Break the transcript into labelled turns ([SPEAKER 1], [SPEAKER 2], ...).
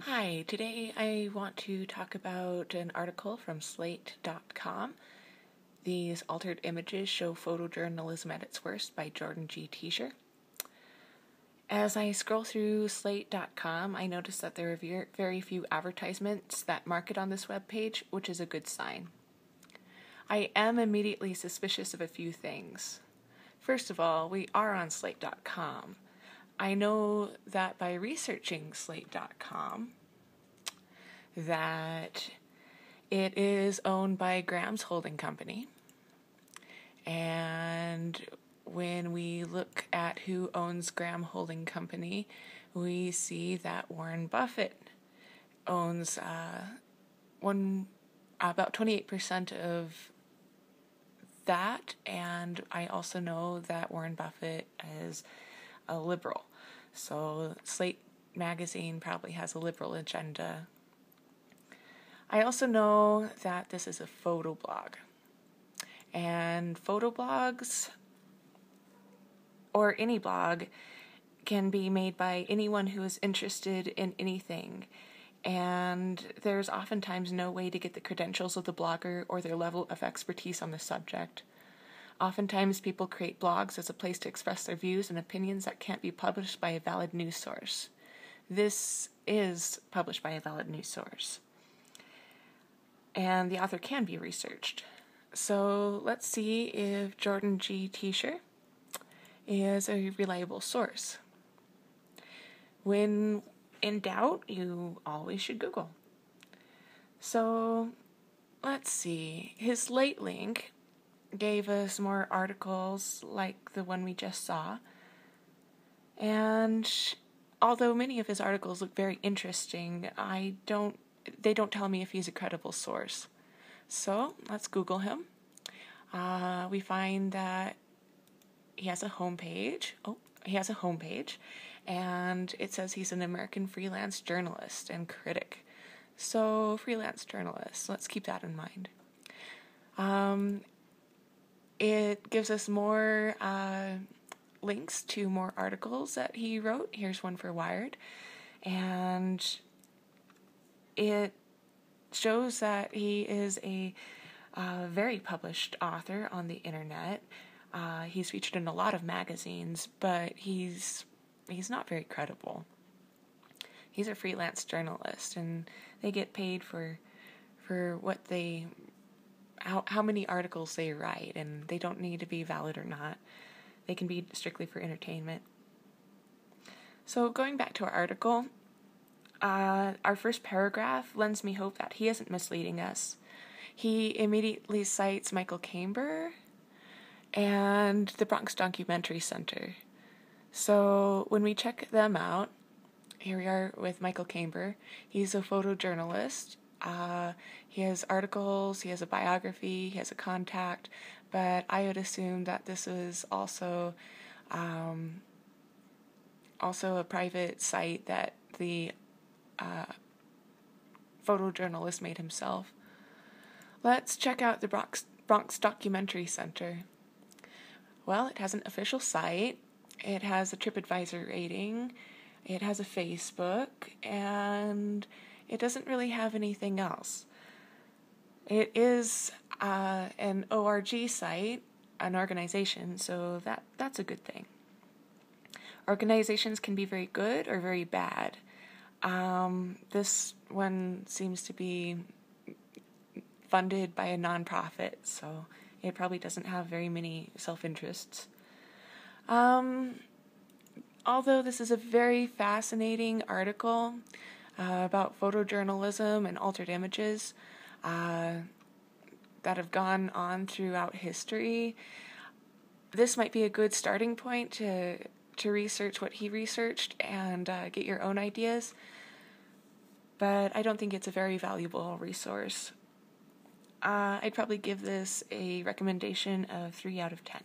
[SPEAKER 1] Hi, today I want to talk about an article from Slate.com. These altered images show photojournalism at its worst by Jordan G. Teacher. As I scroll through Slate.com, I notice that there are very few advertisements that market on this webpage, which is a good sign. I am immediately suspicious of a few things. First of all, we are on Slate.com. I know that by researching Slate.com that it is owned by Graham's Holding Company. And when we look at who owns Graham Holding Company, we see that Warren Buffett owns about 28% of that, and I also know that Warren Buffett is a liberal. So Slate magazine probably has a liberal agenda. I also know that this is a photo blog. And photo blogs, or any blog, can be made by anyone who is interested in anything. And there's oftentimes no way to get the credentials of the blogger or their level of expertise on the subject. Oftentimes people create blogs as a place to express their views and opinions that can't be published by a valid news source. This is published by a valid news source. And the author can be researched. So let's see if Jordan G. Teacher is a reliable source. When in doubt, you always should Google. So let's see. His Slate link gave us more articles like the one we just saw. And although many of his articles look very interesting, they don't tell me if he's a credible source. So let's Google him. We find that he has a homepage. And it says he's an American freelance journalist and critic. So freelance journalist, let's keep that in mind. It gives us more links to more articles that he wrote. Here's one for Wired. And it shows that he is a very published author on the internet. He's featured in a lot of magazines, but he's not very credible. He's a freelance journalist, and they get paid for what how many articles they write, and they don't need to be valid or not. They can be strictly for entertainment. So going back to our article, our first paragraph lends me hope that he isn't misleading us. He immediately cites Michael Camber and the Bronx Documentary Center. So when we check them out, here we are with Michael Camber. He's a photojournalist. He has articles, he has a biography, he has a contact, but I would assume that this is also a private site that the photojournalist made himself. Let's check out the Bronx Documentary Center. Well, it has an official site, it has a TripAdvisor rating, it has a Facebook, and it doesn't really have anything else. It is an ORG site, an organization, so that's a good thing. Organizations can be very good or very bad. This one seems to be funded by a nonprofit, so it probably doesn't have very many self-interests. Although this is a very fascinating article about photojournalism and altered images that have gone on throughout history, this might be a good starting point to research what he researched and get your own ideas, but I don't think it's a very valuable resource. I'd probably give this a recommendation of 3 out of 10.